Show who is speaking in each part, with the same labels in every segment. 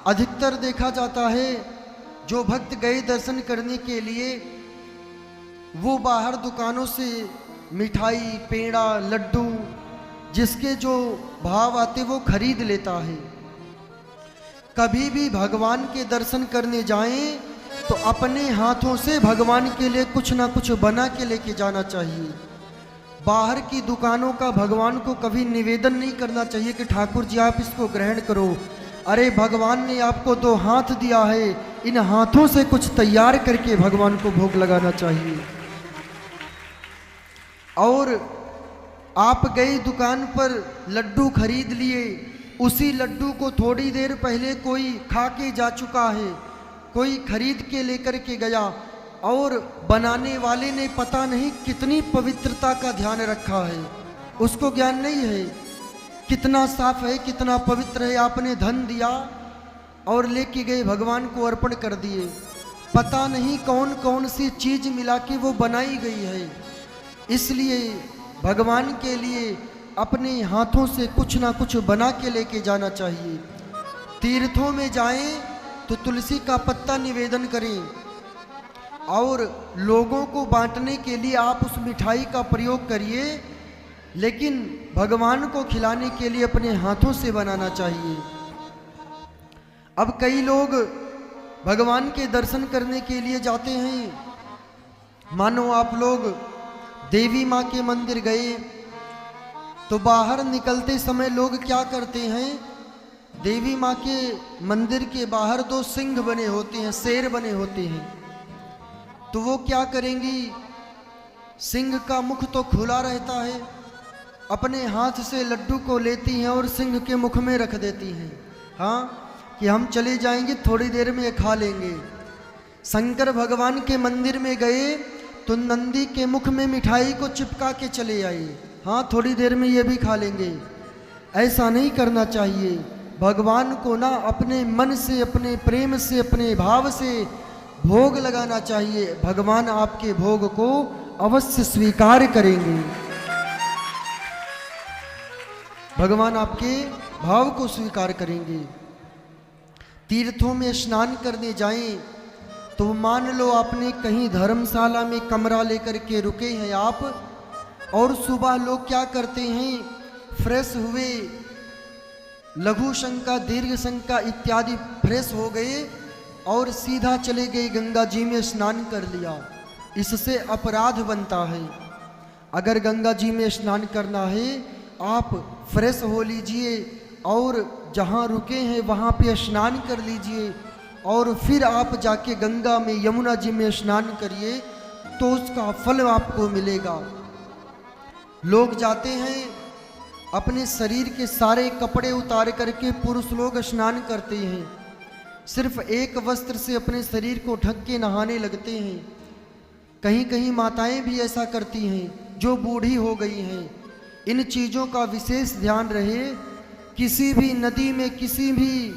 Speaker 1: अधिकतर देखा जाता है जो भक्त गए दर्शन करने के लिए वो बाहर दुकानों से मिठाई, पेड़ा, लड्डू जिसके जो भाव आते वो खरीद लेता है। कभी भी भगवान के दर्शन करने जाएं तो अपने हाथों से भगवान के लिए कुछ ना कुछ बना के लेके जाना चाहिए। बाहर की दुकानों का भगवान को कभी निवेदन नहीं करना चाहिए कि ठाकुर जी आप इसको ग्रहण करो। अरे भगवान ने आपको 2 हाथ दिया है, इन हाथों से कुछ तैयार करके भगवान को भोग लगाना चाहिए। और आप गए दुकान पर लड्डू खरीद लिए, उसी लड्डू को थोड़ी देर पहले कोई खा के जा चुका है, कोई खरीद के लेकर के गया और बनाने वाले ने पता नहीं कितनी पवित्रता का ध्यान रखा है, उसको ज्ञान नहीं है कितना साफ है, कितना पवित्र है। आपने धन दिया और लेके गए भगवान को अर्पण कर दिए, पता नहीं कौन कौन सी चीज मिला के वो बनाई गई है। इसलिए भगवान के लिए अपने हाथों से कुछ ना कुछ बना के लेके जाना चाहिए। तीर्थों में जाएं तो तुलसी का पत्ता निवेदन करें और लोगों को बांटने के लिए आप उस मिठाई का प्रयोग करिए, लेकिन भगवान को खिलाने के लिए अपने हाथों से बनाना चाहिए। अब कई लोग भगवान के दर्शन करने के लिए जाते हैं, मानो आप लोग देवी माँ के मंदिर गए तो बाहर निकलते समय लोग क्या करते हैं, देवी माँ के मंदिर के बाहर 2 सिंह बने होते हैं, शेर बने होते हैं, तो वो क्या करेंगी, सिंह का मुख तो खुला रहता है, अपने हाथ से लड्डू को लेती हैं और सिंह के मुख में रख देती हैं, हाँ कि हम चले जाएंगे थोड़ी देर में ये खा लेंगे। शंकर भगवान के मंदिर में गए तो नंदी के मुख में मिठाई को चिपका के चले आए, हाँ थोड़ी देर में ये भी खा लेंगे। ऐसा नहीं करना चाहिए। भगवान को ना अपने मन से, अपने प्रेम से, अपने भाव से भोग लगाना चाहिए। भगवान आपके भोग को अवश्य स्वीकार करेंगे, भगवान आपके भाव को स्वीकार करेंगे। तीर्थों में स्नान करने जाएं तो मान लो आपने कहीं धर्मशाला में कमरा लेकर के रुके हैं आप, और सुबह लोग क्या करते हैं, फ्रेश हुए, लघु शंका, दीर्घ शंका इत्यादि फ्रेश हो गए और सीधा चले गए गंगा जी में स्नान कर लिया। इससे अपराध बनता है। अगर गंगा जी में स्नान करना है आप फ्रेश हो लीजिए और जहाँ रुके हैं वहाँ पे स्नान कर लीजिए और फिर आप जाके गंगा में, यमुना जी में स्नान करिए तो उसका फल आपको मिलेगा। लोग जाते हैं अपने शरीर के सारे कपड़े उतार करके, पुरुष लोग स्नान करते हैं, सिर्फ एक वस्त्र से अपने शरीर को ढक के नहाने लगते हैं। कहीं कहीं माताएं भी ऐसा करती हैं जो बूढ़ी हो गई हैं। इन चीज़ों का विशेष ध्यान रहे। किसी भी नदी में, किसी भी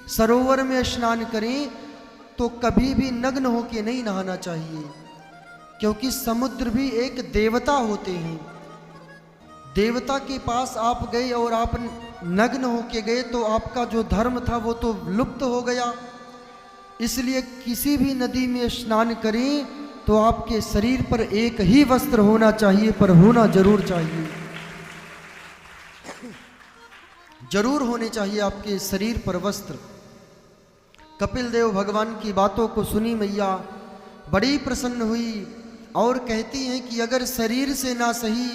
Speaker 1: सरोवर में स्नान करें तो कभी भी नग्न होके नहीं नहाना चाहिए, क्योंकि समुद्र भी एक देवता होते हैं। देवता के पास आप गए और आप नग्न होके गए तो आपका जो धर्म था वो तो लुप्त हो गया। इसलिए किसी भी नदी में स्नान करें तो आपके शरीर पर एक ही वस्त्र होना चाहिए, पर होना जरूर चाहिए, जरूर होने चाहिए आपके शरीर पर वस्त्र। कपिल देव भगवान की बातों को सुनी मैया बड़ी प्रसन्न हुई और कहती हैं कि अगर शरीर से ना सही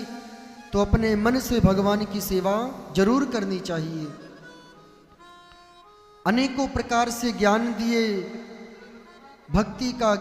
Speaker 1: तो अपने मन से भगवान की सेवा जरूर करनी चाहिए। अनेकों प्रकार से ज्ञान दिए, भक्ति का